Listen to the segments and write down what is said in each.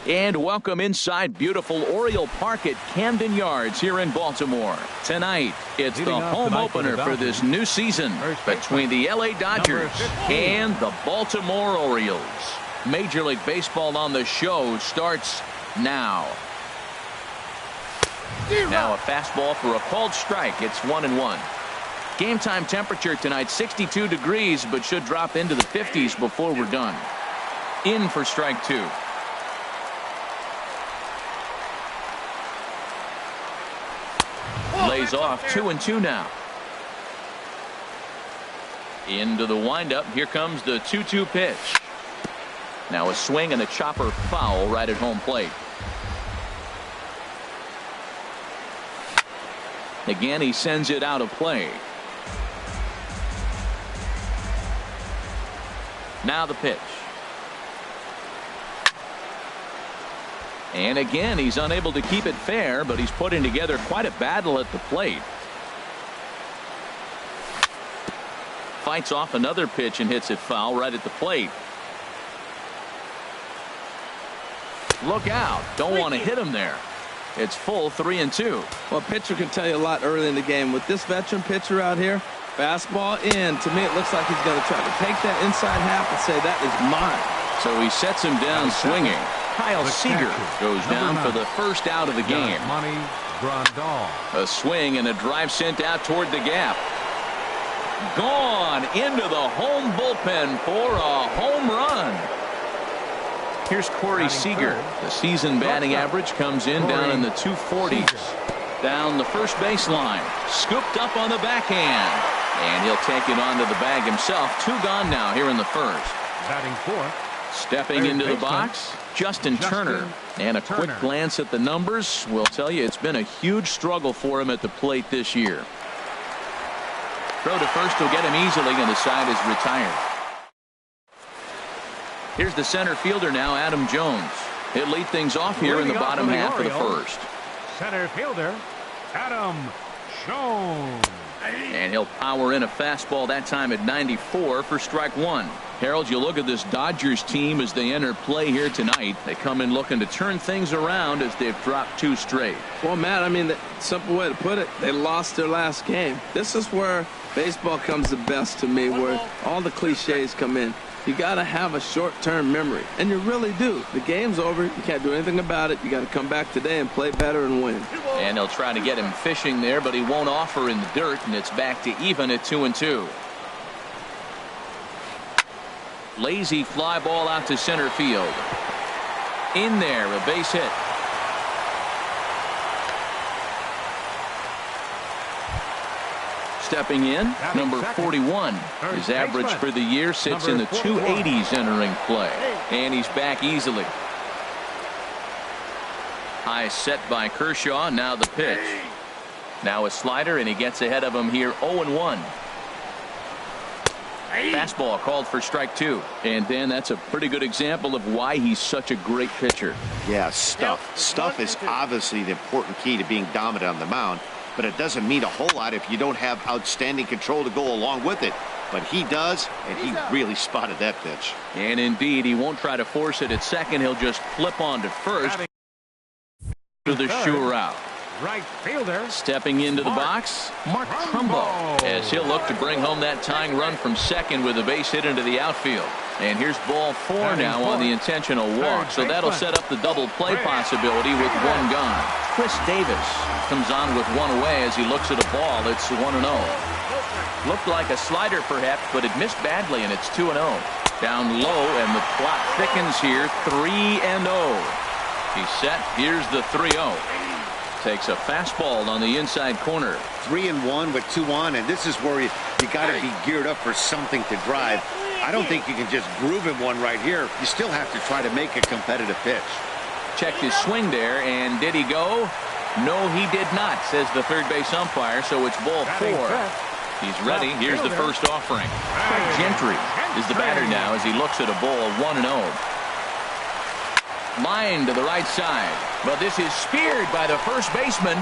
And welcome inside beautiful Oriole Park at Camden Yards here in Baltimore. Tonight, it's the home opener for this new season between the LA Dodgers and the Baltimore Orioles. Major League Baseball on the show starts now. Now a fastball for a called strike. It's 1-1. Game time temperature tonight 62 degrees, but should drop into the 50s before we're done. In for strike two. Lays off 2-2 now. Into the windup. Here comes the 2-2 pitch. Now a swing and a chopper foul right at home plate. Again, he sends it out of play. Now the pitch. And again, he's unable to keep it fair, but he's putting together quite a battle at the plate. Fights off another pitch and hits it foul right at the plate. Look out. Don't want to hit him there. It's full 3-2. Well, a pitcher can tell you a lot early in the game. With this veteran pitcher out here, fastball in. To me, it looks like he's going to try to take that inside half and say, that is mine. So he sets him down swinging. Kyle Seager goes down for the first out of the game. A swing and a drive sent out toward the gap. Gone into the home bullpen for a home run. Here's Corey Seager. The season batting average comes in down in the 240s. Down the first baseline. Scooped up on the backhand. And he'll take it onto the bag himself. 2 gone now here in the first. Batting fourth. Stepping into the box, Justin Turner. And a quick glance at the numbers will tell you it's been a huge struggle for him at the plate this year. Throw to first will get him easily, and the side is retired. Here's the center fielder now, Adam Jones. He'll lead things off here in the bottom half of the first. Center fielder, Adam Jones. And he'll power in a fastball that time at 94 for strike one. Harold, you look at this Dodgers team as they enter play here tonight. They come in looking to turn things around as they've dropped 2 straight. Well, Matt, I mean, the simple way to put it, they lost their last game. This is where baseball comes the best to me, where all the cliches come in. You got to have a short-term memory, and you really do. The game's over. You can't do anything about it. You got to come back today and play better and win. And they'll try to get him fishing there, but he won't offer in the dirt, and it's back to even at 2-2. Lazy fly ball out to center field. In there, a base hit. Stepping in, number 41. His average for the year sits in the 280s entering play. And he's back easily. High set by Kershaw. Now the pitch. Now a slider, and he gets ahead of him here 0-1. Fastball called for strike 2. And Dan, that's a pretty good example of why he's such a great pitcher. Yeah, stuff. Stuff is obviously the important key to being dominant on the mound. But it doesn't mean a whole lot if you don't have outstanding control to go along with it. But he does, and he really spotted that pitch. And indeed, he won't try to force it at second. He'll just flip on to first to the sure out. Right fielder. Stepping into the box, Mark Trumbo, as he'll look to bring home that tying run from second with a base hit into the outfield. And here's ball 4 now on the intentional walk, so that'll set up the double play possibility with 1 gone. Chris Davis comes on with 1 away as he looks at a ball. It's 1-0. Looked like a slider perhaps, but it missed badly, and it's 2-0. Down low, and the plot thickens here. 3-0. He's set. Here's the 3-0. Takes a fastball on the inside corner. 3-1 with 2 on, and this is where you got to be geared up for something to drive. I don't think you can just groove him one right here. You still have to try to make a competitive pitch. Checked his swing there, and did he go? No, he did not, says the third base umpire, so it's ball 4. He's ready. Here's the first offering. Craig Gentry is the batter now as he looks at a ball 1-0. Line to the right side, but this is speared by the first baseman.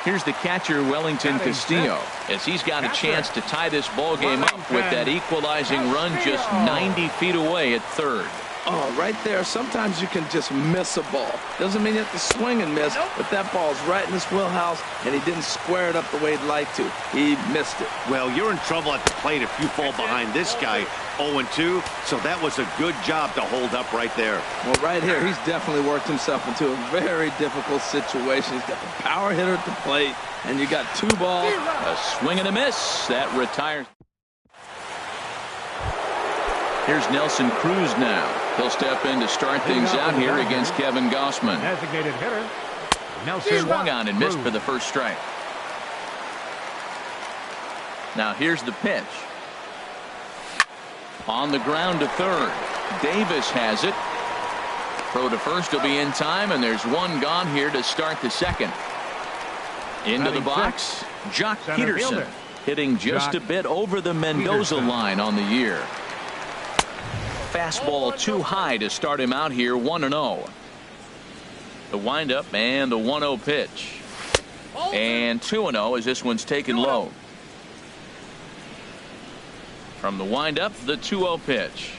Here's the catcher, Wellington Castillo, as he's got a chance to tie this ball game up with that equalizing run just 90 feet away at third. Oh, right there. Sometimes you can just miss a ball. Doesn't mean you have to swing and miss, but that ball's right in his wheelhouse, and he didn't square it up the way he'd like to. He missed it. Well, you're in trouble at the plate if you fall behind this guy 0-2, so that was a good job to hold up right there. Well, right here, he's definitely worked himself into a very difficult situation. He's got the power hitter at the plate, and you got 2 balls. A swing and a miss. That retires. Here's Nelson Cruz now. He'll step in to start things out here against Kevin Gossman. Designated hitter, Nelson Swung on and missed for the first strike. Now here's the pitch. On the ground to third. Davis has it. Throw to first will be in time, and there's one gone here to start the second. Into the box, Jock Peterson, hitting just a bit over the Mendoza line on the year. Fastball too high to start him out here, 1-0. The windup and the 1-0 pitch. And 2-0 as this one's taken low. From the windup, the 2-0 pitch.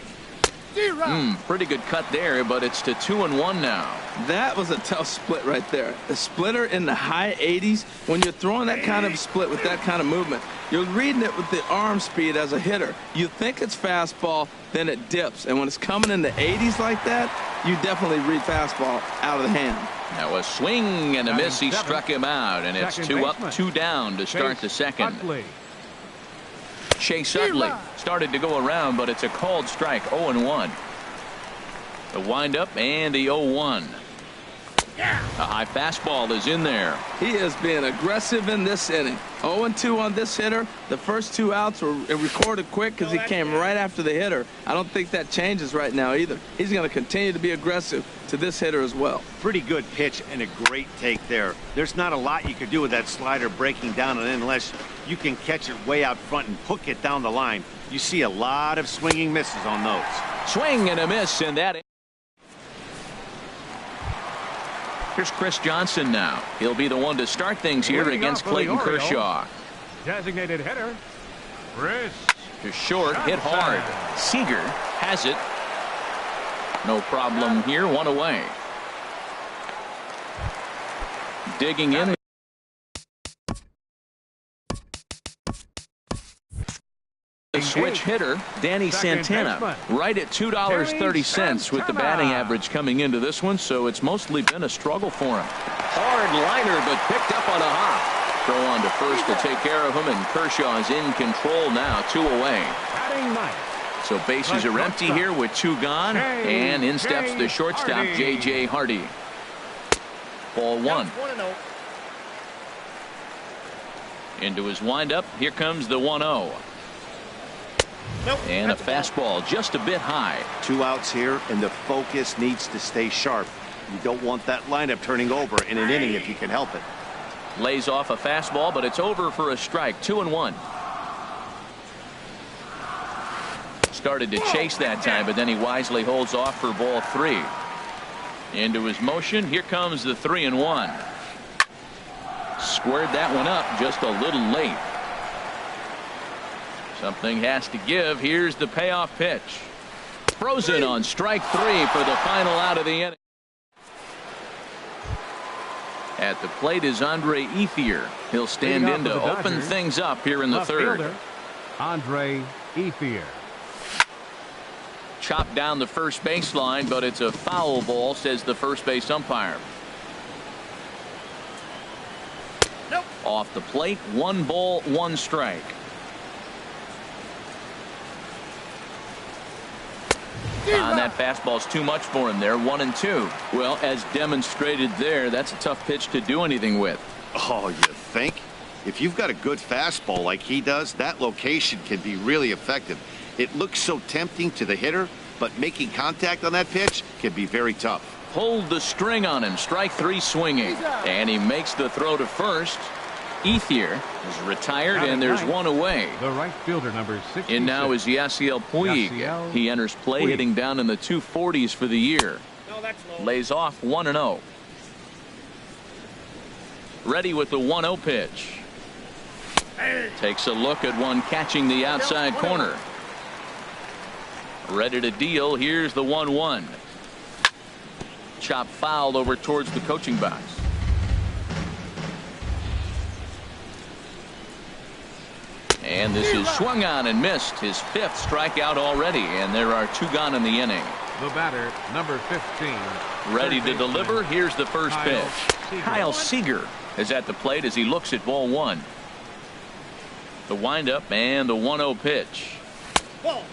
Pretty good cut there, but it's to 2-1 now. That was a tough split right there. A splitter in the high 80s. When you're throwing that kind of split with that kind of movement, you're reading it with the arm speed as a hitter. You think it's fastball, then it dips. And when it's coming in the 80s like that, you definitely read fastball out of the hand. Now a swing and a miss. He struck him out, and it's 2 up, 2 down to start the second. Chase Utley started to go around, but it's a called strike, 0-1. The windup and the 0-1. A high fastball is in there. He is being aggressive in this inning. 0-2 on this hitter. The first 2 outs were recorded quick because he came right after the hitter. I don't think that changes right now either. He's going to continue to be aggressive to this hitter as well. Pretty good pitch and a great take there. There's not a lot you could do with that slider breaking down and in unless you can catch it way out front and hook it down the line. You see a lot of swinging misses on those. Swing and a miss, and that. Here's Chris Johnson now. He'll be the one to start things here against Clayton Kershaw. Designated hitter, Chris. To short, hit hard. Seager has it. No problem here, 1 away. Digging in. The switch hitter, Danny Santana, right at $2.30 with the batting average coming into this one, so it's mostly been a struggle for him. Hard liner, but picked up on a hop. Throw on to first to take care of him, and Kershaw's in control now, 2 away. So bases are empty here with 2 gone, and in steps the shortstop, J.J. Hardy. Ball 1. Into his windup, here comes the 1-0. And a fastball just a bit high. 2 outs here, and the focus needs to stay sharp. You don't want that lineup turning over in an inning if you can help it. Lays off a fastball, but it's over for a strike. 2-1. Started to chase that time, but then he wisely holds off for ball 3. Into his motion, here comes the 3-1. Squared that one up just a little late. Something has to give. Here's the payoff pitch. Frozen on strike 3 for the final out of the inning. At the plate is Andre Ethier. He'll stand in to open things up here in the third. Andre Ethier. Chopped down the first baseline, but it's a foul ball, says the first base umpire. Off the plate, 1 ball, 1 strike. That fastball's too much for him there. 1-2. Well, as demonstrated there, that's a tough pitch to do anything with. Oh, you think? If you've got a good fastball like he does, that location can be really effective. It looks so tempting to the hitter, but making contact on that pitch can be very tough. Pulled the string on him. Strike 3 swinging. And he makes the throw to first. Ethier is retired, and there's 1 away. The right fielder, number 66. And now is Yasiel Puig. He enters play hitting down in the 240s for the year. Lays off 1-0. Ready with the 1-0 pitch. Takes a look at one catching the outside corner. Ready to deal. Here's the 1-1. Chop foul over towards the coaching box. And this is swung on and missed. His 5th strikeout already, and there are 2 gone in the inning. The batter, number 15. Ready to deliver. Here's the first pitch. Kyle Seager is at the plate as he looks at ball 1. The windup and the 1-0 pitch.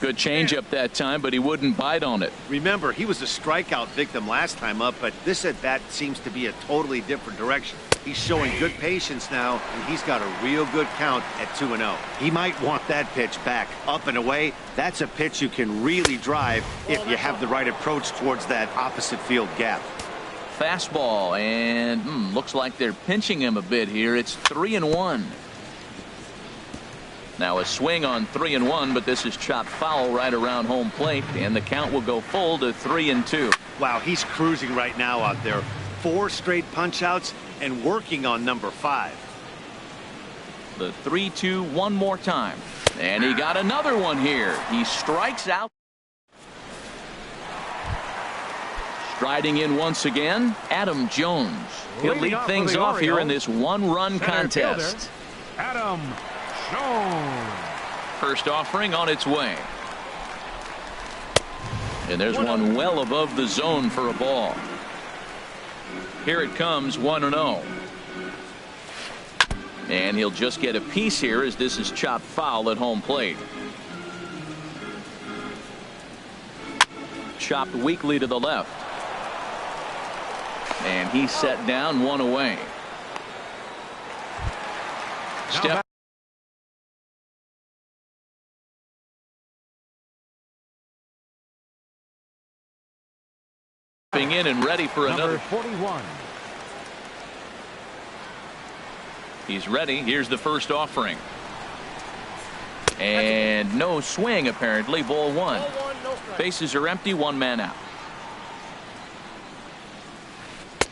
Good changeup that time, but he wouldn't bite on it. Remember, he was a strikeout victim last time up, but this at bat seems to be a totally different direction. He's showing good patience now, and he's got a real good count at 2-0. He might want that pitch back, up and away. That's a pitch you can really drive if you have the right approach towards that opposite field gap. Fastball, and looks like they're pinching him a bit here. It's 3-1. Now a swing on 3-1, but this is chopped foul right around home plate, and the count will go full to 3-2. Wow, he's cruising right now out there. 4 straight punch outs and working on number 5. The 3-2 one more time, and he got another one here. He strikes out. Striding in once again, Adam Jones. He'll lead things off here in this 1-run contest. Adam Jones. First offering on its way. And there's one well above the zone for a ball. Here it comes, 1-0. And he'll just get a piece here as this is chopped foul at home plate. Chopped weakly to the left. And he's set down, 1 away. Step. In and ready for another. 41. He's ready. Here's the first offering. And no swing, apparently. Ball 1. Bases are empty. 1 man out.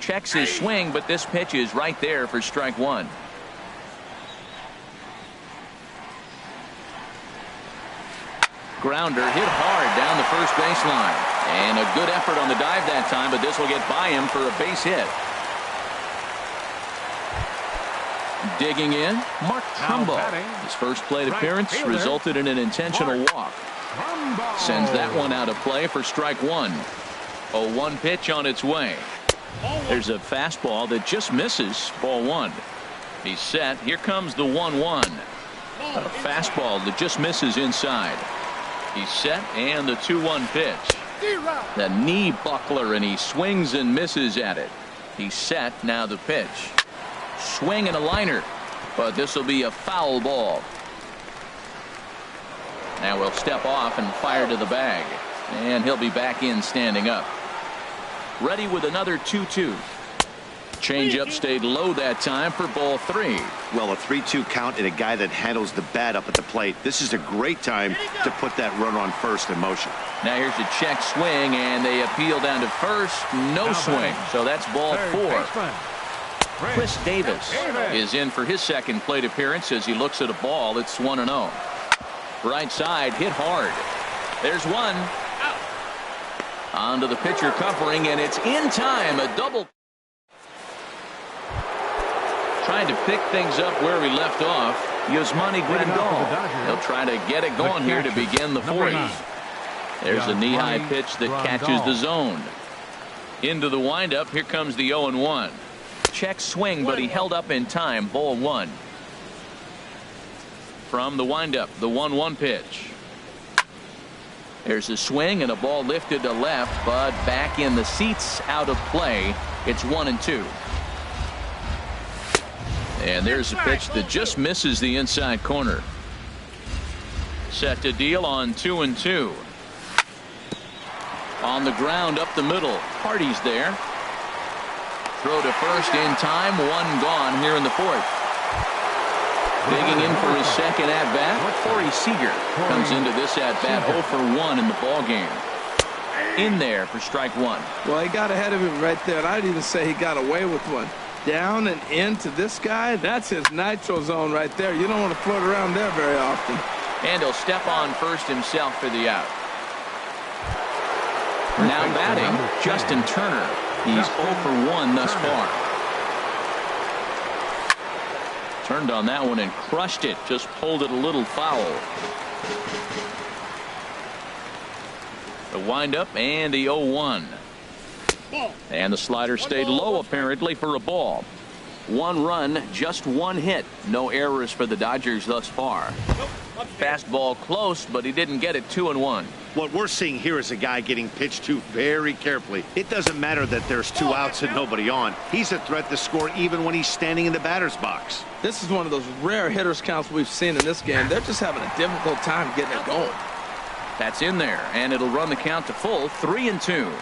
Checks his swing, but this pitch is right there for strike 1. Grounder hit hard down the first baseline. And a good effort on the dive that time, but this will get by him for a base hit. Digging in, Mark Trumbo. His first plate appearance resulted in an intentional walk. Sends that one out of play for strike 1. 0-1 pitch on its way. There's a fastball that just misses. Ball 1. He's set. Here comes the 1-1. A fastball that just misses inside. He's set, and the 2-1 pitch. The knee buckler, and he swings and misses at it. He's set. Now the pitch. Swing and a liner, but this will be a foul ball. Now we'll step off and fire to the bag, and he'll be back in standing up. Ready with another 2-2. Changeup stayed low that time for ball 3. Well, a 3-2 count and a guy that handles the bat up at the plate. This is a great time to put that runner on first in motion. Now here's a check swing, and they appeal down to first. No swing, so that's ball 4. Chris Davis is in for his second plate appearance as he looks at a ball. It's 1-0. Right side hit hard. There's one. Onto the pitcher covering, and it's in time. A double. Trying to pick things up where we left off. Yasmani Grandal. He'll try to get it going here to begin the 4th. There's a knee-high pitch that catches the zone. Into the windup. Here comes the 0-1. Check swing, but he held up in time. Ball 1. From the windup, the 1-1 pitch. There's a swing and a ball lifted to left, but back in the seats, out of play. It's 1-2. And there's a pitch that just misses the inside corner. Set to deal on 2-2. On the ground up the middle. Hardy's there. Throw to first in time. 1 gone here in the 4th. Digging in for his second at-bat, Corey Seager comes into this at-bat 0 for 1 in the ballgame. In there for strike 1. Well, he got ahead of him right there, and I'd even say he got away with one. Down and into this guy, that's his nitro zone right there. You don't want to float around there very often. And he'll step on first himself for the out. Now batting, Justin Turner. He's 0 for 1 thus far. Turned on that one and crushed it. Just pulled it a little foul. The windup and the 0-1. And the slider stayed low apparently for a ball. 1 run, just 1 hit. No errors for the Dodgers thus far. Fastball close, but he didn't get it. 2-1. What we're seeing here is a guy getting pitched to very carefully. It doesn't matter that there's 2 outs and nobody on. He's a threat to score even when he's standing in the batter's box. This is one of those rare hitters counts we've seen in this game. They're just having a difficult time getting it going. That's in there, and it'll run the count to full. 3-2.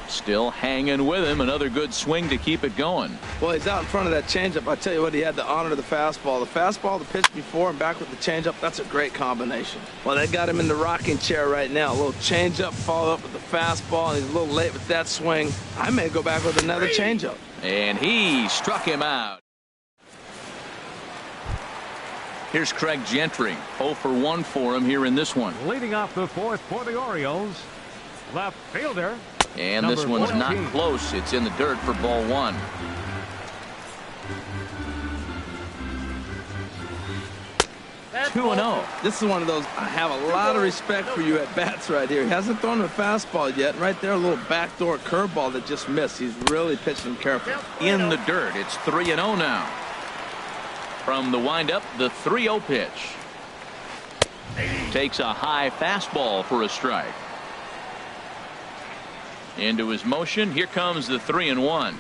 Still hanging with him. Another good swing to keep it going. Well, he's out in front of that changeup. I tell you what, he had to honor the fastball. The fastball, the pitch before, and back with the changeup. That's a great combination. Well, they got him in the rocking chair right now. A little changeup, follow up with the fastball, and he's a little late with that swing. I may go back with another changeup. And he struck him out. Here's Craig Gentry. 0 for 1 for him here in this one. Leading off the 4th for the Orioles, left fielder. And this one's not close. It's in the dirt for ball 1. That's 2-0. This is one of those, I have a lot of respect for you at bats right here. He hasn't thrown a fastball yet. Right there, a little backdoor curveball that just missed. He's really pitching careful. In the dirt. It's 3-0 now. From the windup, the 3-0 pitch. Takes a high fastball for a strike. Into his motion. Here comes the 3-1.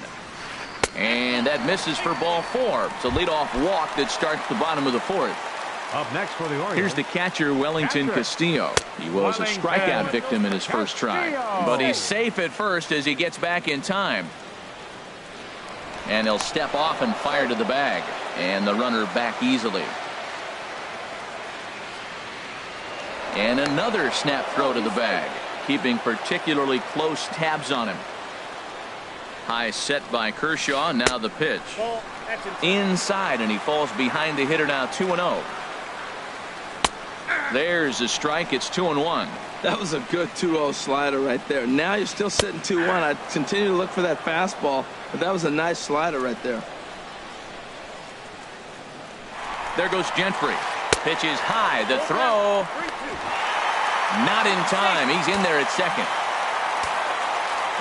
And that misses for ball 4. It's a leadoff walk that starts the bottom of the 4th. Up next for the Orioles. Here's the catcher, Wellington Castillo. He was a strikeout victim in his first try. But he's safe at first as he gets back in time. And he'll step off and fire to the bag. And the runner back easily. And another snap throw to the bag. Keeping particularly close tabs on him. High set by Kershaw. Now the pitch. Inside, and he falls behind the hitter now. 2-0. There's a strike. It's 2-1. That was a good 2-0 slider right there. Now you're still sitting 2-1. I continue to look for that fastball, but that was a nice slider right there. There goes Gentry. Pitch is high. The throw. Not in time. He's in there at second.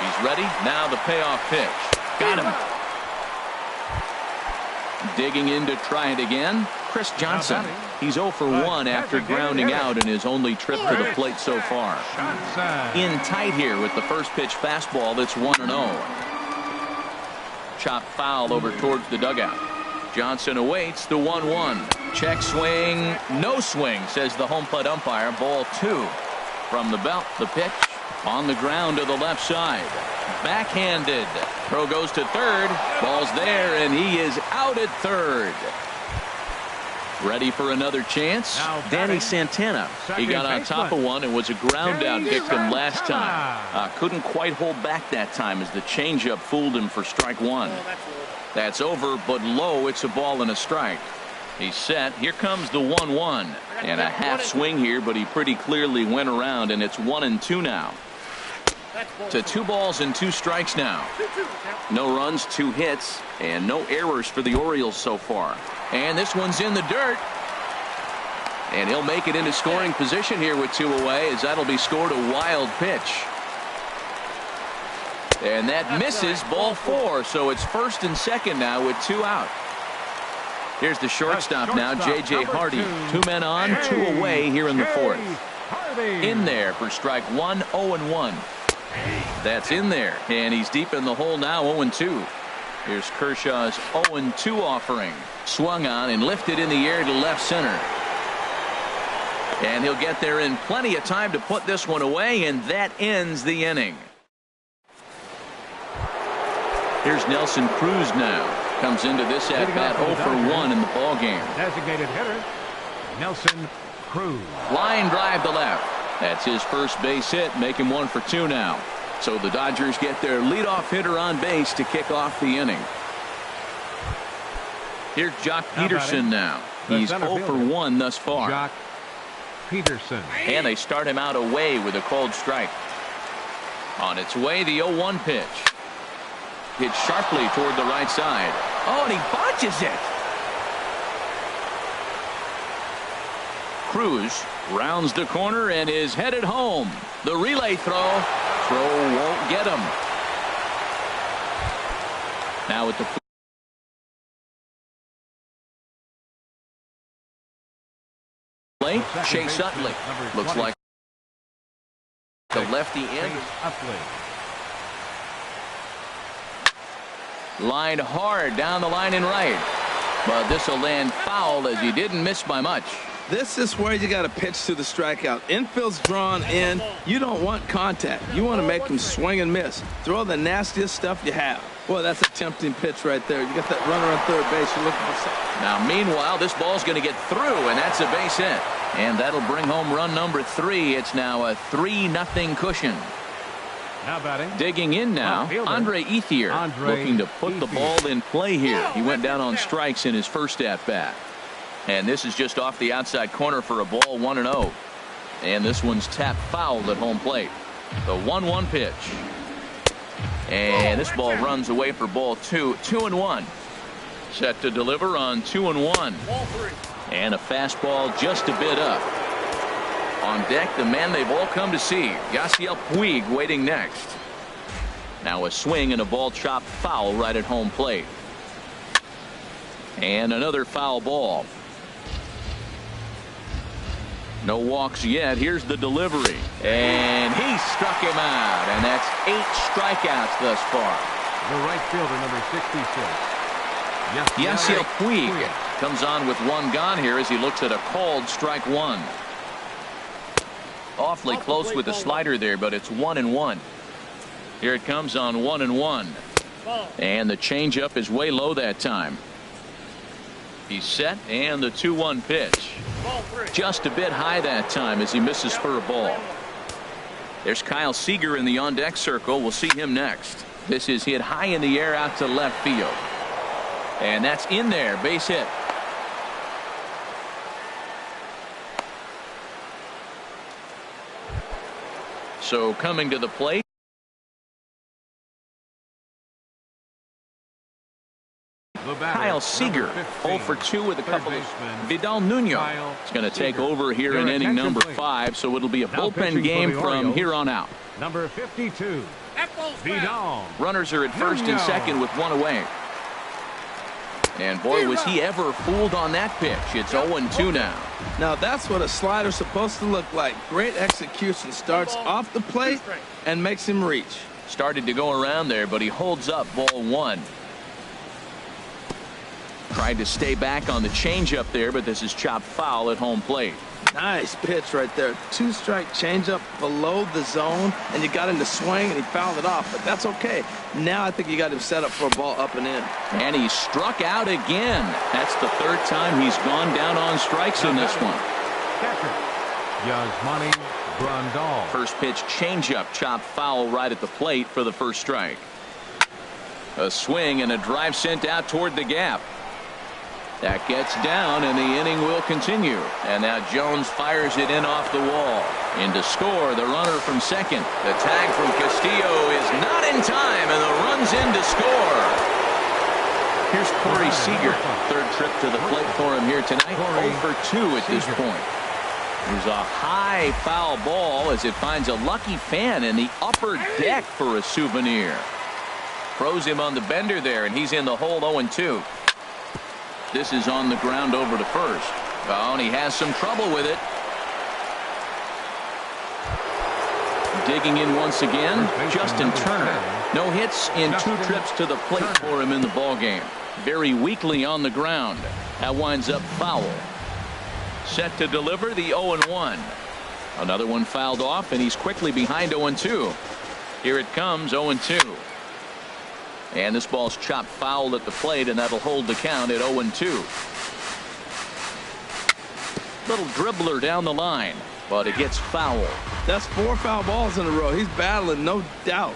He's ready. Now the payoff pitch. Got him. Digging in to try it again. Chris Johnson. He's 0 for 1 after grounding out in his only trip to the plate so far. In tight here with the first pitch fastball that's 1-0. Chopped foul over towards the dugout. Johnson awaits the 1-1. Check swing. No swing, says the home plate umpire. Ball 2 from the belt. The pitch on the ground to the left side. Backhanded. Throw goes to third. Ball's there, and he is out at third. Ready for another chance. Danny Santana. He got on top of one and was a ground out victim last time. Couldn't quite hold back that time as the changeup fooled him for strike 1. That's over, but low. It's a ball and a strike. He's set. Here comes the 1-1. And a half swing here, but he pretty clearly went around, and it's 1-2 now. To 2 balls and 2 strikes now. No runs, 2 hits, and no errors for the Orioles so far. And this one's in the dirt. And he'll make it into scoring position here with 2 away, as that'll be scored a wild pitch. And that misses, ball 4. So it's first and second now with 2 out. Here's the shortstop now, J.J. Hardy. 2 men on, 2 away here in the 4th. In there for strike 1, 0-1. That's in there, and he's deep in the hole now, 0-2. Here's Kershaw's 0-2 offering. Swung on and lifted in the air to left center. And he'll get there in plenty of time to put this one away, and that ends the inning. Here's Nelson Cruz now. Comes into this at bat 0 for 1 in the ball game. Designated hitter Nelson Cruz. Line drive to left. That's his first base hit, making 1 for 2 now. So the Dodgers get their leadoff hitter on base to kick off the inning. Here's Jock Peterson now. He's 0 for 1 thus far. Peterson. And they start him out away with a called strike. On its way, the 0-1 pitch. Hit sharply toward the right side. Oh, and he botches it. Cruz rounds the corner and is headed home. The relay throw. Throw won't get him. Now at the plate, Chase Utley. Looks like the lefty in. Lined hard down the line and right. But this will land foul as he didn't miss by much. This is where you got to pitch to the strikeout. Infield's drawn in. You don't want contact. You want to make them swing and miss. Throw the nastiest stuff you have. Boy, that's a tempting pitch right there. You got that runner on third base. You're looking for something. Now, meanwhile, this ball's going to get through, and that's a base hit. And that'll bring home run number 3. It's now a 3-0 cushion. Now batting. Digging in now, Andre Ethier, looking to put the ball in play here. He went down on strikes in his first at-bat. And this is just off the outside corner for a ball, 1-0. And this one's tapped foul at home plate. The 1-1 pitch. And this ball runs away for ball 2. 2-1. Set to deliver on 2-1. And a fastball just a bit up. On deck, the man they've all come to see, Yasiel Puig, waiting next. Now a swing and a ball chopped foul right at home plate. And another foul ball. No walks yet. Here's the delivery. And he struck him out. And that's 8 strikeouts thus far. The right fielder, number 66. Yasiel Puig comes on with 1 gone here as he looks at a called strike 1. Awfully close with the slider there, but it's 1-1. Here it comes on 1-1. And the changeup is way low that time. He's set, and the 2-1 pitch. Just a bit high that time as he misses for a ball. There's Kyle Seager in the on-deck circle. We'll see him next. This is hit high in the air out to left field. And that's in there. Base hit. So coming to the plate. Kyle Seager, 0 for 2 with a couple of. Vidal Nuno is going to take over here in inning number 5, so it'll be a bullpen game from here on out. Number 52, Vidal. Runners are at first and second with 1 away. And boy, was he ever fooled on that pitch. It's 0-2 now. Now that's what a slider's supposed to look like. Great execution. Starts off the plate and makes him reach. Started to go around there, but he holds up ball 1. Tried to stay back on the changeup there, but this is chopped foul at home plate. Nice pitch right there. 2-strike changeup below the zone, and you got him to swing, and he fouled it off. But that's okay. Now I think you got him set up for a ball up and in. And he struck out again. That's the 3rd time he's gone down on strikes in this one. Catcher, Yasmani Grandal. First pitch changeup chopped foul right at the plate for the first strike. A swing and a drive sent out toward the gap. That gets down, and the inning will continue. And now Jones fires it in off the wall. In to score, the runner from second. The tag from Castillo is not in time, and the run's in to score. Here's Corey Seager. 3rd trip to the plate for him here tonight. 0 for 2 at this point. There's a high foul ball as it finds a lucky fan in the upper deck for a souvenir. Throws him on the bender there, and he's in the hole 0-2. This is on the ground over to first. Oh, and he has some trouble with it. Digging in once again, Justin Turner. No hits in 2 trips to the plate for him in the ballgame. Very weakly on the ground. That winds up foul. Set to deliver the 0-1. Another one fouled off, and he's quickly behind 0-2. Here it comes, 0-2. And this ball's chopped foul at the plate, and that'll hold the count at 0-2. Little dribbler down the line, but it gets foul. That's 4 foul balls in a row. He's battling, no doubt.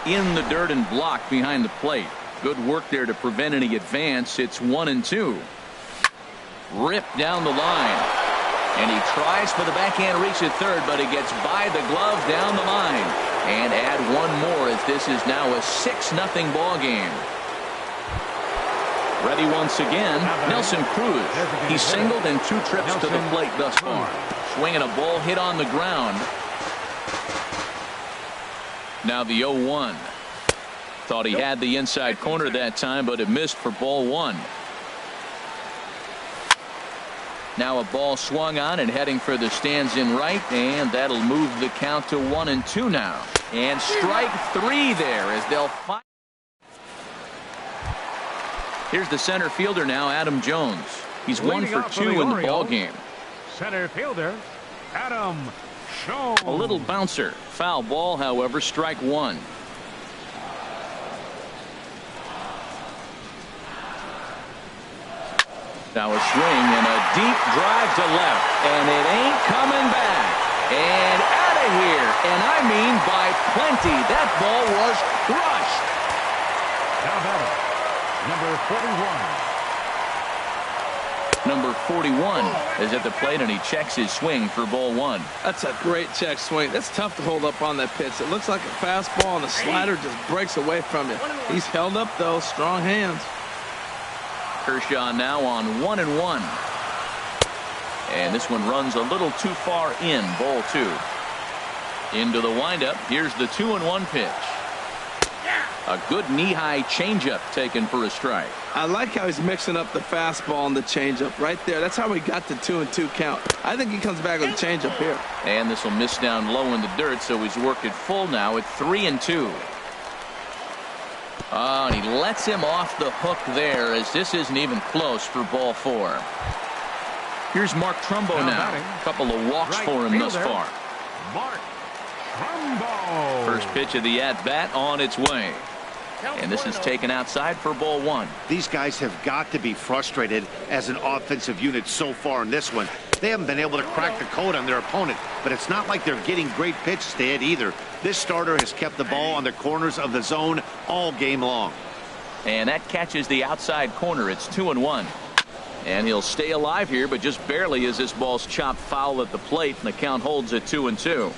In the dirt and blocked behind the plate. Good work there to prevent any advance. It's 1-2. ripped down the line. And he tries for the backhand reach at third, but he gets by the glove down the line. And add one more as this is now a 6-0 ball game. Ready once again, Nelson Cruz. He's singled in 2 trips to the plate thus far. Swinging a ball hit on the ground. Now the 0-1. Thought he had the inside corner that time, but it missed for ball 1. Now a ball swung on and heading for the stands in right, and that'll move the count to 1-2 now. And strike 3 there as they'll find. Here's the center fielder now, Adam Jones. He's 1 for 2 in the ball game. Center fielder, Adam Jones. A little bouncer. Foul ball, however, strike 1. Now a swing and a deep drive to left, and it ain't coming back. And out of here, and I mean by plenty. That ball was crushed. Now batting, number 41. Number 41 is at the plate, and he checks his swing for ball 1. That's a great check swing. That's tough to hold up on that pitch. It looks like a fastball, and the slider just breaks away from you. He's held up, though. Strong hands. Kershaw now on 1-1. And this one runs a little too far in, ball 2. Into the windup. Here's the 2-1 pitch. A good knee-high changeup taken for a strike. I like how he's mixing up the fastball and the changeup right there. That's how we got the 2-2 count. I think he comes back with a changeup here. And this will miss down low in the dirt, so he's worked it full now at 3-2. Oh, and he lets him off the hook there as this isn't even close for ball 4. Here's Mark Trumbo now. A couple of walks for him thus far. Mark Trumbo. First pitch of the at-bat on its way. And this is taken outside for ball 1. These guys have got to be frustrated as an offensive unit so far in this one. They haven't been able to crack the code on their opponent, but it's not like they're getting great pitches to hit either. This starter has kept the ball on the corners of the zone all game long. And that catches the outside corner. It's 2-1. And he'll stay alive here, but just barely as this ball's chopped foul at the plate, and the count holds at 2-2.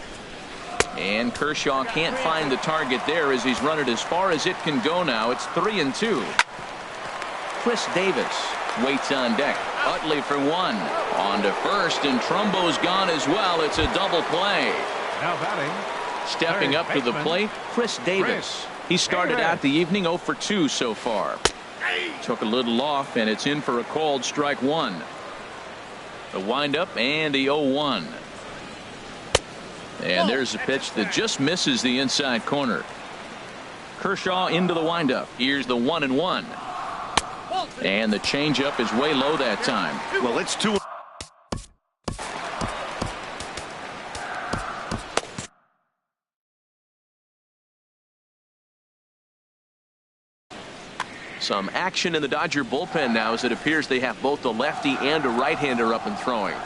And Kershaw can't find the target there as he's run it as far as it can go now. It's 3-2. Chris Davis waits on deck. Utley for 1. On to first, and Trumbo's gone as well. It's a double play. Now batting, stepping up to the plate, Chris Davis. He started out the evening 0 for 2 so far. Took a little off, and it's in for a called strike 1. The windup and the 0-1. And there's a pitch that just misses the inside corner. Kershaw into the windup. Here's the 1-1. And the changeup is way low that time. Well, it's 2. Some action in the Dodger bullpen now as it appears they have both a lefty and a right-hander up and throwing.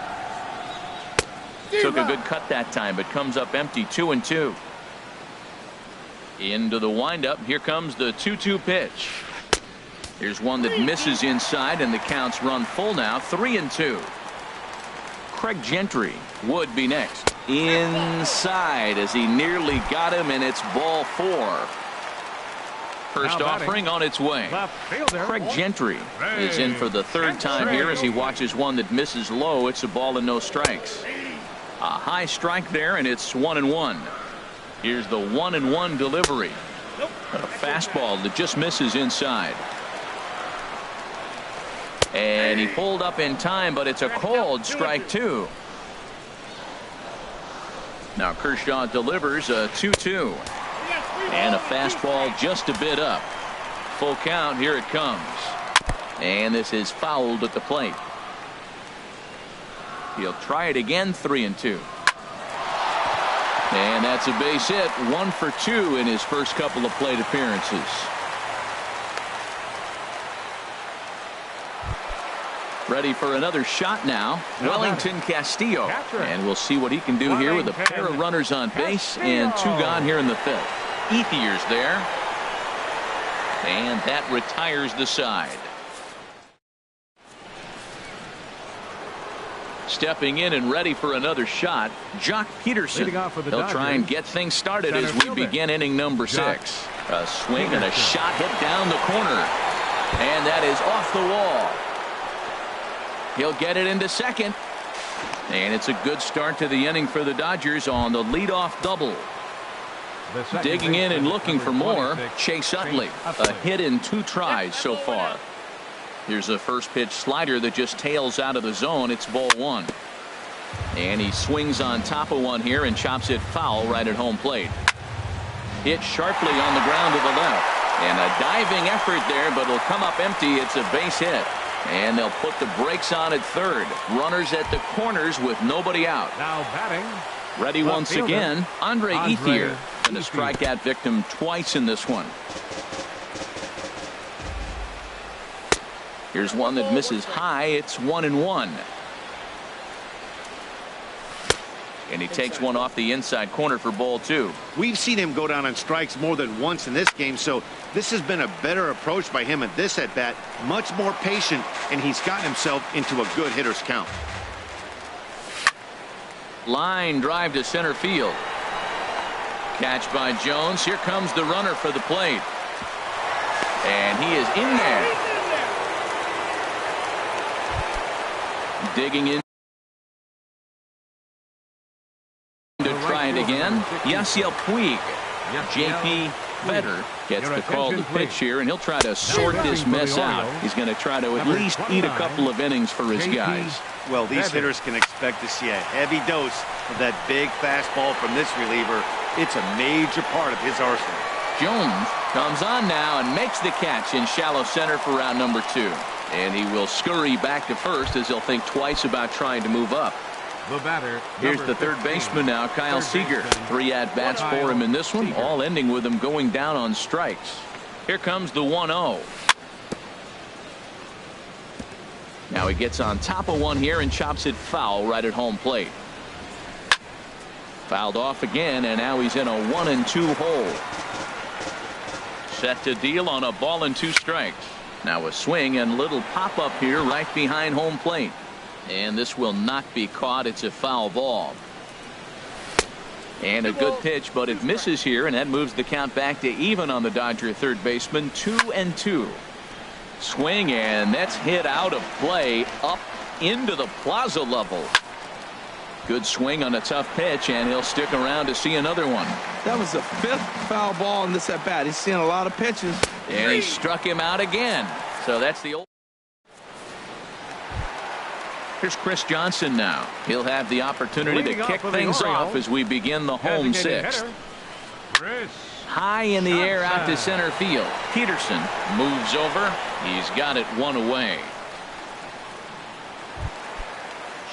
Took a good cut that time, but comes up empty. 2-2. Into the windup. Here comes the 2-2 pitch. Here's one that misses inside, and the counts run full now. 3-2. Craig Gentry would be next. Inside as he nearly got him, and it's ball 4. First offering on its way. Craig Gentry is in for the 3rd time here as he watches one that misses low. It's a ball and no strikes. A high strike there, and it's 1-1. Here's the 1-1 delivery. A fastball that just misses inside. And he pulled up in time, but it's a called strike 2. Now Kershaw delivers a 2-2. And a fastball just a bit up. Full count. Here it comes. And this is fouled at the plate. He'll try it again. 3-2. And that's a base hit. 1 for 2 in his first couple of plate appearances. Ready for another shot now. Wellington Castillo. And we'll see what he can do here with a pair of runners on base and 2 gone here in the 5th. Ethier's there. And that retires the side. Stepping in and ready for another shot, Jock Peterson. He'll try and get things started as we begin inning number 6. A swing and a shot hit down the corner. And that is off the wall. He'll get it into second. And it's a good start to the inning for the Dodgers on the leadoff double. Digging in and looking for more, Chase Utley. A hit in 2 tries so far. Here's a first pitch slider that just tails out of the zone. It's ball 1. And he swings on top of one here and chops it foul right at home plate. Hit sharply on the ground to the left. And a diving effort there, but it'll come up empty. It's a base hit. And they'll put the brakes on at third. Runners at the corners with nobody out. Now batting. Ready once again, Andre Ethier. And a strikeout victim twice in this one. Here's one that misses high. It's 1-1. And he takes one off the inside corner for ball 2. We've seen him go down on strikes more than once in this game, so this has been a better approach by him at this at-bat. Much more patient, and he's gotten himself into a good hitter's count. Line drive to center field. Catch by Jones. Here comes the runner for the plate. And he is in there. Digging in to try it again. Yasiel Puig. J.P. Vedder gets the call to pitch here, and he'll try to sort this mess out. He's going to try to at least eat a couple of innings for his guys. Well, these hitters can expect to see a heavy dose of that big fastball from this reliever. It's a major part of his arsenal. Jones comes on now and makes the catch in shallow center for round number 2. And he will scurry back to first as he'll think twice about trying to move up. The batter. Here's the third baseman now, Kyle Seager. 3 at-bats for him in this one, all ending with him going down on strikes. Here comes the 1-0. Now he gets on top of one here and chops it foul right at home plate. Fouled off again, and now he's in a 1-2 hole. Set to deal on a ball and 2 strikes. Now a swing and little pop-up here right behind home plate. And this will not be caught. It's a foul ball. And a good pitch, but it misses here, and that moves the count back to even on the Dodger third baseman. 2-2. Swing, and that's hit out of play up into the plaza level. Good swing on a tough pitch, and he'll stick around to see another one. That was the 5th foul ball in this at bat. He's seeing a lot of pitches. And he struck him out again. So that's the old. Here's Chris Johnson now. He'll have the opportunity to kick things off as we begin the home 6th. High in the air out to center field. Peterson moves over. He's got it 1 away.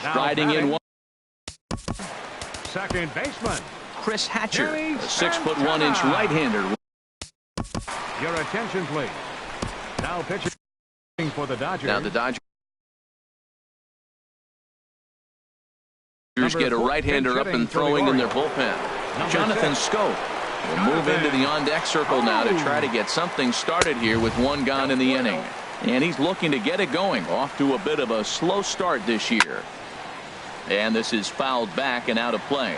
Striding in one. Second baseman. Chris Hatcher, a 6'1" right-hander. Your attention, please. Now pitching for the Dodgers. Now the Dodgers get a right-hander up and throwing in their bullpen. Jonathan Scope will move into the on-deck circle now to try to get something started here with 1 gone in the inning. And he's looking to get it going. Off to a bit of a slow start this year. And this is fouled back and out of play.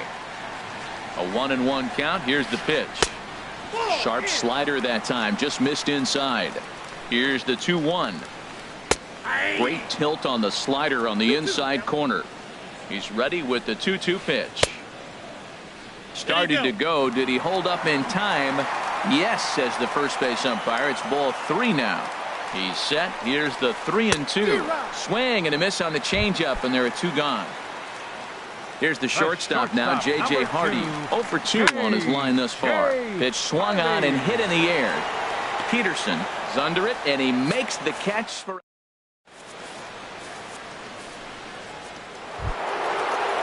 A 1-1 count. Here's the pitch. Sharp slider that time. Just missed inside. Here's the 2-1. Great tilt on the slider on the inside corner. He's ready with the 2-2 pitch. Started to go. Did he hold up in time? Yes, says the first base umpire. It's ball 3 now. He's set. Here's the 3-2. Swing and a miss on the changeup, and there are 2 gone. Here's the shortstop now, J.J. Hardy. 0 for 2 on his line thus far. Pitch swung on and hit in the air. Peterson is under it, and he makes the catch for.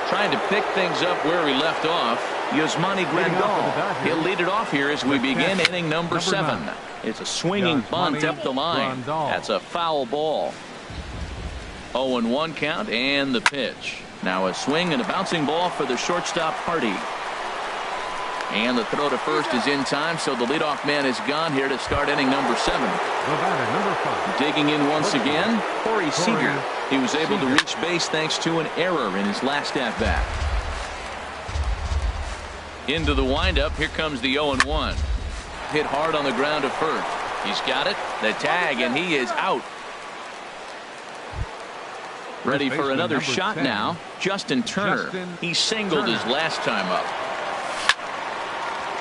Trying to pick things up where he left off. Yasmani Grandal. He'll lead it off here as we begin inning number 7. It's a swinging bunt up the line. That's a foul ball. 0-1 count and the pitch. Now a swing and a bouncing ball for the shortstop Hardy. And the throw to first is in time, so the leadoff man is gone here to start inning number 7. The batter, number 5. Digging in once again, Corey Seager. He was able to reach base thanks to an error in his last at-bat. Into the windup, here comes the 0-1. Hit hard on the ground to first. He's got it, the tag, and he is out. Ready for another shot now, Justin Turner. He singled his last time up.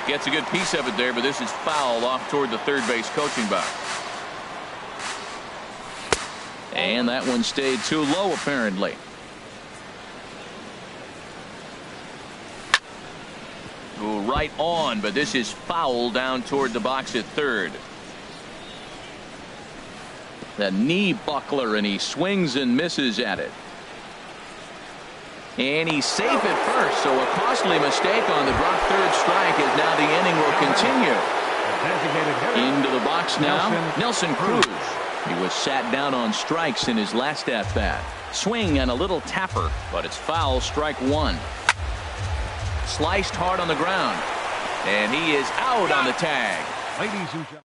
Gets a good piece of it there, but this is foul off toward the third base coaching box. And that one stayed too low, apparently. Go right on, but this is foul down toward the box at third. The knee buckler, and he swings and misses at it. And he's safe at first, so a costly mistake on the drop third strike as now the inning will continue. Into the box now, Nelson Cruz. He was sat down on strikes in his last at-bat. Swing and a little tapper, but it's foul, strike 1. Sliced hard on the ground, and he is out on the tag. Ladies and gentlemen.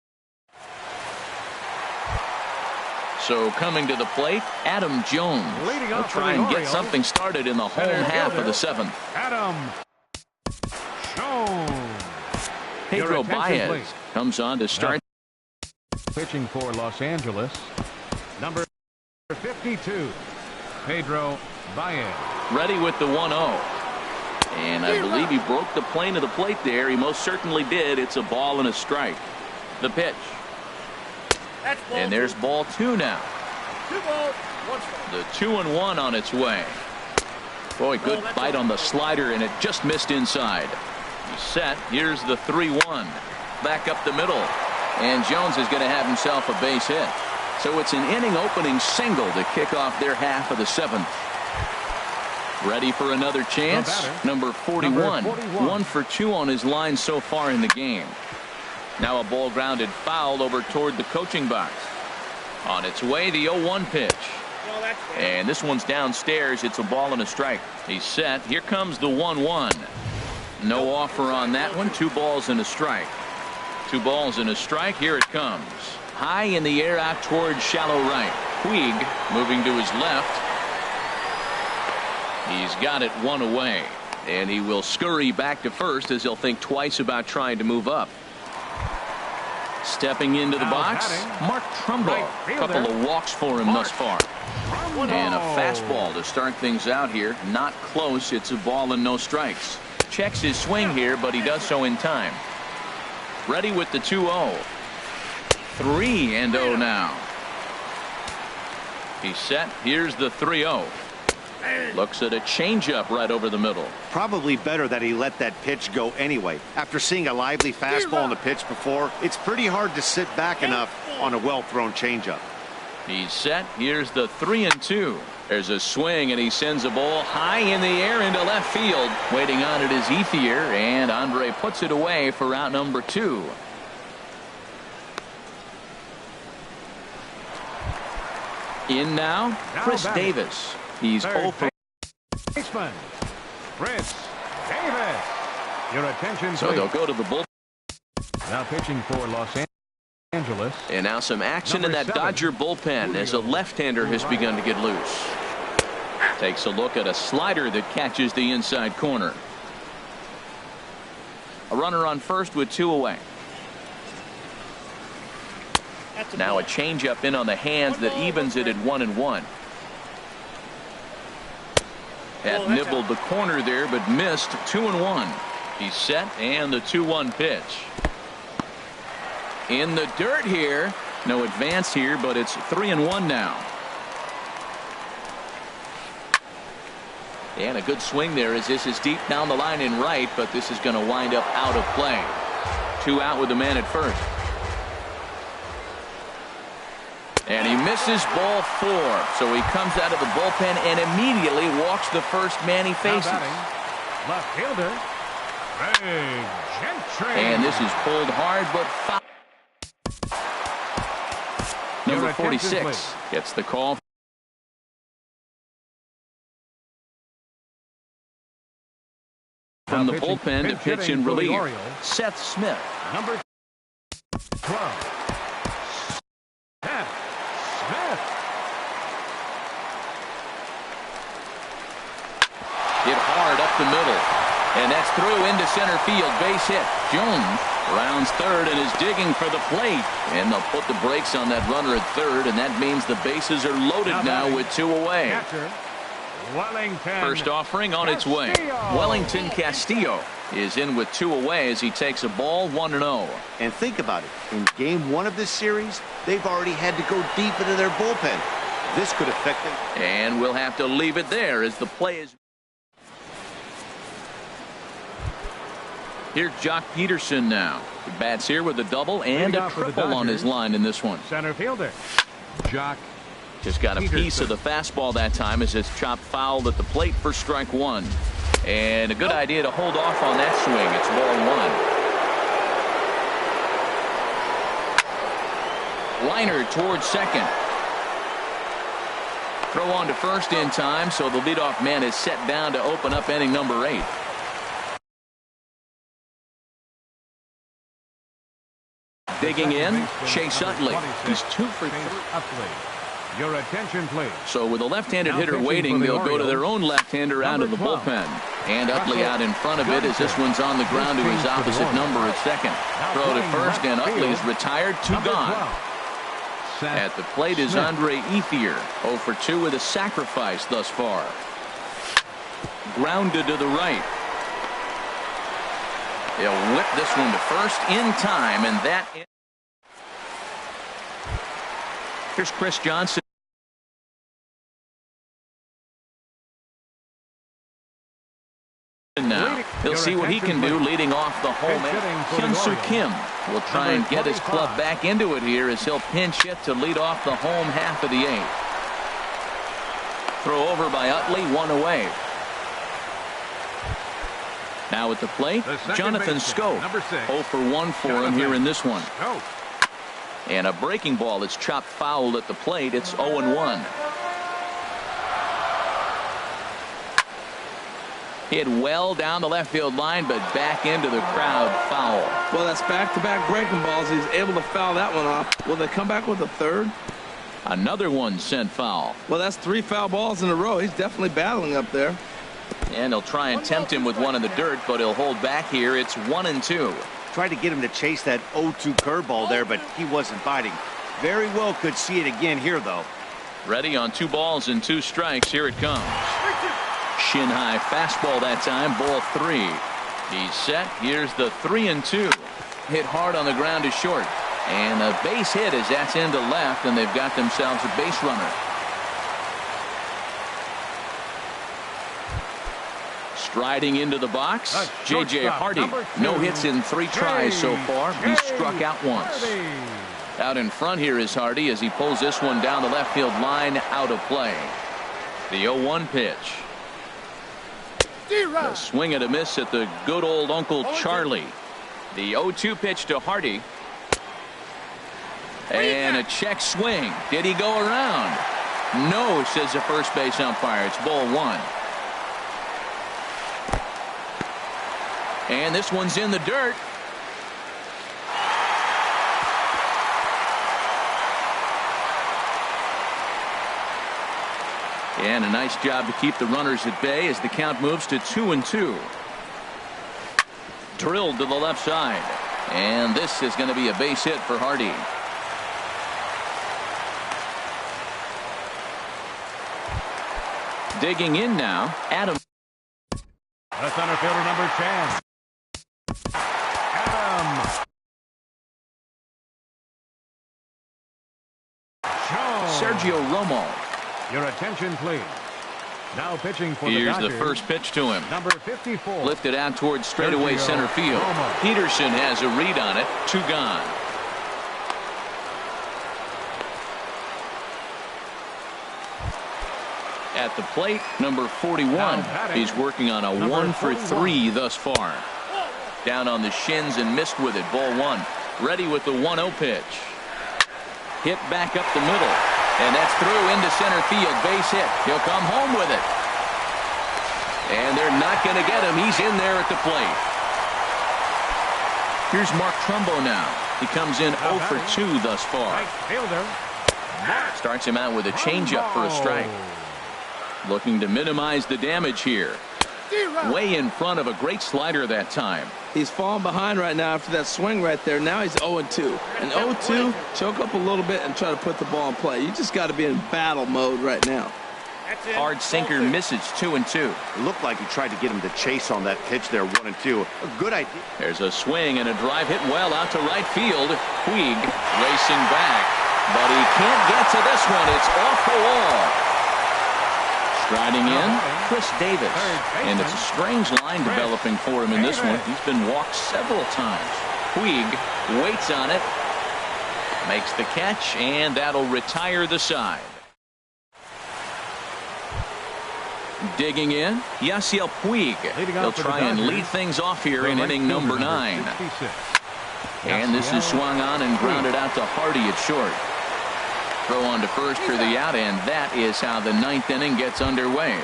So coming to the plate, Adam Jones will try and get something started in the home half of the 7th. Adam Jones. Pedro Baez comes on to start. Pitching for Los Angeles, number 52, Pedro Baez. Ready with the 1-0. And I believe he broke the plane of the plate there. He most certainly did. It's a ball and a strike. The pitch. And there's ball 2 now. 2 balls, 1 strike. The 2-1 on its way. Boy, good bite on the slider, and it just missed inside. He's set. Here's the 3-1. Back up the middle. And Jones is going to have himself a base hit. So it's an inning opening single to kick off their half of the 7th. Ready for another chance. Number 41. 1 for 2 on his line so far in the game. Now a ball grounded foul over toward the coaching box. On its way, the 0-1 pitch. And this one's downstairs. It's a ball and a strike. He's set. Here comes the 1-1. No offer on that one. 2 balls and a strike. 2 balls and a strike. Here it comes. High in the air out toward shallow right. Puig moving to his left. He's got it 1 away. And he will scurry back to first as he'll think twice about trying to move up. Stepping into the box, Mark Trumbo. A couple of walks for him thus far. And a fastball to start things out here. Not close. It's a ball and no strikes. Checks his swing here, but he does so in time. Ready with the 2-0. 3-0 now. He's set. Here's the 3-0. Looks at a changeup right over the middle. Probably better that he let that pitch go anyway. After seeing a lively fastball on the pitch before, it's pretty hard to sit back enough on a well-thrown changeup. He's set. Here's the 3-2. There's a swing, and he sends a ball high in the air into left field. Waiting on it is Ethier, and Andre puts it away for out number 2. In now, Chris Davis. He's open. Baseman, Chris Davis. Your attention, please. So they'll go to the bullpen. Now pitching for Los Angeles. And now some action in that Dodger bullpen as a left-hander has begun to get loose. Takes a look at a slider that catches the inside corner. A runner on first with 2 away. Now a changeup in on the hands that evens it at 1-1. Had nibbled the corner there, but missed. 2-1. He's set, and the 2-1 pitch. In the dirt here. No advance here, but it's 3-1 now. And a good swing there as this is deep down the line in right, but this is going to wind up out of play. 2 out with the man at first. And he misses ball 4. So he comes out of the bullpen and immediately walks the first man he faces. Left fielder, Ray Gentry. And this is pulled hard, but foul. Number 46 gets the call. For from Now the pitching- bullpen to pinch pitch hitting in for the relief, Orioles. Seth Smith. Number 12. Seth Smith. Hit hard up the middle. And that's through into center field. Base hit. Jones rounds third and is digging for the plate. And they'll put the brakes on that runner at third, and that means the bases are loaded now with 2 away. Catcher, Wellington. First offering on its way. Castillo. Wellington Castillo is in with 2 away as he takes a ball 1-0. And think about it. In game 1 of this series, they've already had to go deep into their bullpen. This could affect them. And we'll have to leave it there as the play is. Here's Jock Peterson now. He bats here with a double and Leading a off for the triple on his Dodgers. line in this one. Center fielder, Jock Just got a piece of the fastball that time as it's chopped foul at the plate for strike 1. And a good idea to hold off on that swing. It's ball 1. Liner towards second. Throw on to first in time, so the leadoff man is set down to open up inning number 8. Digging in, Chase Utley. He's 2 for 3. Your attention, please. So with a left-handed Now hitter pitching waiting, for the they'll go to their Orioles, own left-hander out of the number 12, bullpen. And Utley out in front of it as this one's on the ground to his opposite number at second. Throw to first, and Utley is retired, 2 gone. At the plate is Andre Ethier, 0 for 2 with a sacrifice thus far. Grounded to the right. He'll whip this one to first in time, and that. Here's Chris Johnson. Now he'll see what he can do leading off the home. Hyun-Soo Kim will try and get his club back into it here as he'll pinch hit to lead off the home half of the 8th. Throw over by Utley, 1 away. Now at the plate, Jonathan Scope. 0 for 1 for him here in this one. And a breaking ball that's chopped foul at the plate. It's 0-1. Hit well down the left field line, but back into the crowd, foul. Well, that's back-to-back breaking balls. He's able to foul that one off. Will they come back with a third? Another one sent foul. Well, that's 3 foul balls in a row. He's definitely battling up there. And they'll try and tempt him with one in the dirt, but he'll hold back here. It's 1-2. Tried to get him to chase that 0-2 curveball there, but he wasn't biting. Very well could see it again here, though. Ready on 2 balls and 2 strikes. Here it comes. Shin high fastball that time, ball 3. He's set. Here's the 3-2. Hit hard on the ground to short. And a base hit as that's into left, and they've got themselves a base runner. Striding into the box, J.J. Hardy. No hits in 3 tries so far. He's struck out once. Out in front here is Hardy as he pulls this one down the left field line, out of play. The 0-1 pitch. A swing and a miss at the good old Uncle Charlie. The 0-2 pitch to Hardy. And a check swing. Did he go around? No, says the first base umpire. It's ball 1. And this one's in the dirt. And a nice job to keep the runners at bay as the count moves to 2-2. Drilled to the left side. And this is going to be a base hit for Hardy. Digging in now, Adam. The center fielder, number 10. Adam Jones. Sergio Romo. Your attention, please. Now pitching for the Here's the Dodgers, first pitch to him. number 54. Lifted out towards straightaway Sergio center field. Romo. Peterson has a read on it. 2 gone. At the plate, number 41. He's working on a 1 for 3 thus far. Down on the shins and missed with it. Ball 1. Ready with the 1-0 pitch. Hit back up the middle. And that's through into center field. Base hit. He'll come home with it. And they're not going to get him. He's in there at the plate. Here's Mark Trumbo now. He comes in 0 for 2 thus far. Starts him out with a changeup for a strike. Looking to minimize the damage here. Way in front of a great slider that time. He's falling behind right now after that swing right there. Now he's 0-2. And 0-2, choke up a little bit and try to put the ball in play. You just got to be in battle mode right now. Hard sinker misses 2-2. It looked like he tried to get him to chase on that pitch there, 1-2. A good idea. There's a swing and a drive hit well out to right field. Puig racing back, but he can't get to this one. It's off the wall. Striding in, Chris Davis. And it's a strange line developing for him in this one. He's been walked several times. Puig waits on it, makes the catch, and that'll retire the side. Digging in, Yasiel Puig. He'll try and lead things off here in inning number 9. And this is swung on and grounded out to Hardy at short. Throw on to first for the out, and that is how the 9th inning gets underway.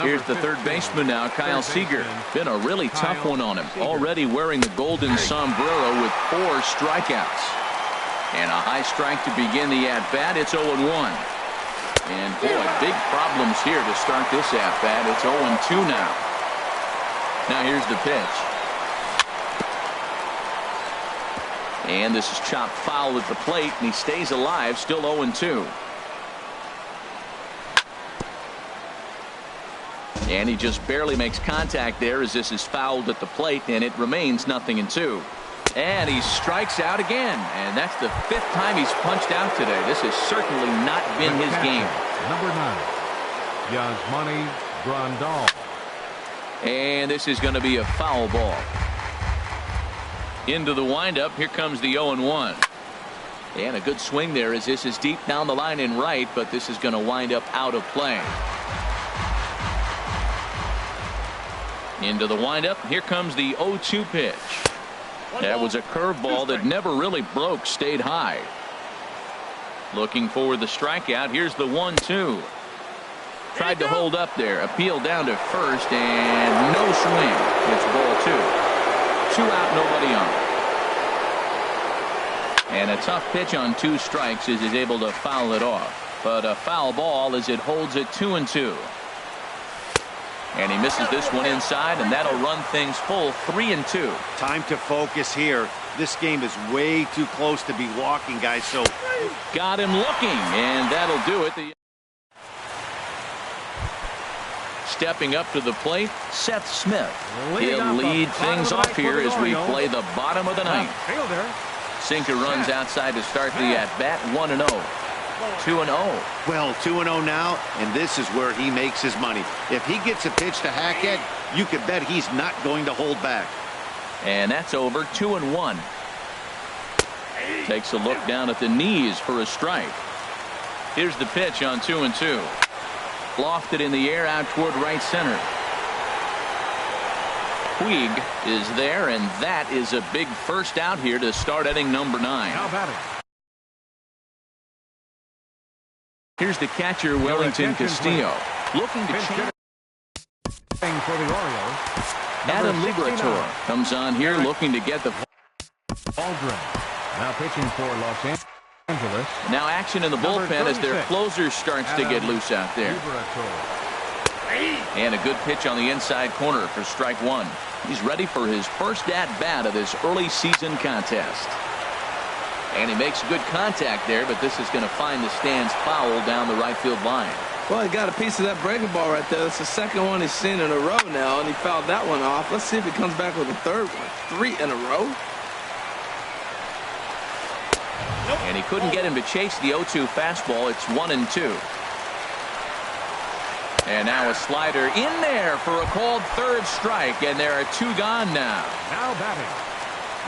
Here's the third baseman now, Kyle Seager. Been a really tough one on him. Already wearing the golden sombrero with 4 strikeouts. And a high strike to begin the at-bat. It's 0-1. And boy, big problems here to start this at-bat. It's 0-2 now. Now here's the pitch. And this is chopped foul at the plate, and he stays alive, still 0-2. And he just barely makes contact there as this is fouled at the plate, and it remains 0-2. And he strikes out again, and that's the 5th time he's punched out today. This has certainly not been his game. Number 9, Yasmani Grandal. And this is going to be a foul ball. Into the windup. Here comes the 0-1. And a good swing there as this is deep down the line in right, but this is going to wind up out of play. Into the windup. Here comes the 0-2 pitch. That was a curveball that never really broke, stayed high. Looking for the strikeout. Here's the 1-2. Tried to hold up there. Appeal down to first, and no swing. It's ball 2. 2 out, nobody on. And a tough pitch on 2 strikes as he's able to foul it off. But a foul ball as it holds it 2-2. And he misses this one inside, and that'll run things full 3-2. Time to focus here. This game is way too close to be walking, guys. So got him looking, and that'll do it. Stepping up to the plate, Seth Smith. He'll lead things off here as we play the bottom of the 9th. Sinker runs outside to start the at-bat. 1-0. 2-0. Well, 2-0 now, and this is where he makes his money. If he gets a pitch to hack at, you can bet he's not going to hold back. And that's over. 2-1. Takes a look down at the knees for a strike. Here's the pitch on 2-2. Lofted in the air out toward right center. Puig is there, and that is a big first out here to start inning number 9. Now batting. Here's the catcher, Wellington Castillo, looking to change. For the Orioles, Adam Liberatore comes on here looking to get the Aldrin now pitching for Los Angeles. Now action in the bullpen as their closer starts to get loose out there. And a good pitch on the inside corner for strike 1. He's ready for his first at-bat of this early season contest. And he makes good contact there, but this is going to find the stands foul down the right field line. Well, he got a piece of that breaking ball right there. That's the second one he's seen in a row now, and he fouled that one off. Let's see if he comes back with a third one. 3 in a row. And he couldn't get him to chase the 0-2 fastball. It's 1-2. And now a slider in there for a called third strike, and there are 2 gone now. Now batting.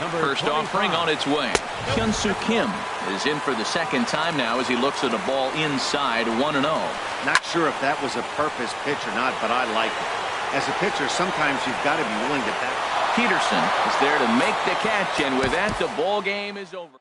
First offering on its way. Hyun-Soo Kim is in for the second time now as he looks at a ball inside. 1-0. Not sure if that was a purpose pitch or not, but I like it. As a pitcher, sometimes you've got to be willing to bat. Peterson is there to make the catch, and with that, the ball game is over.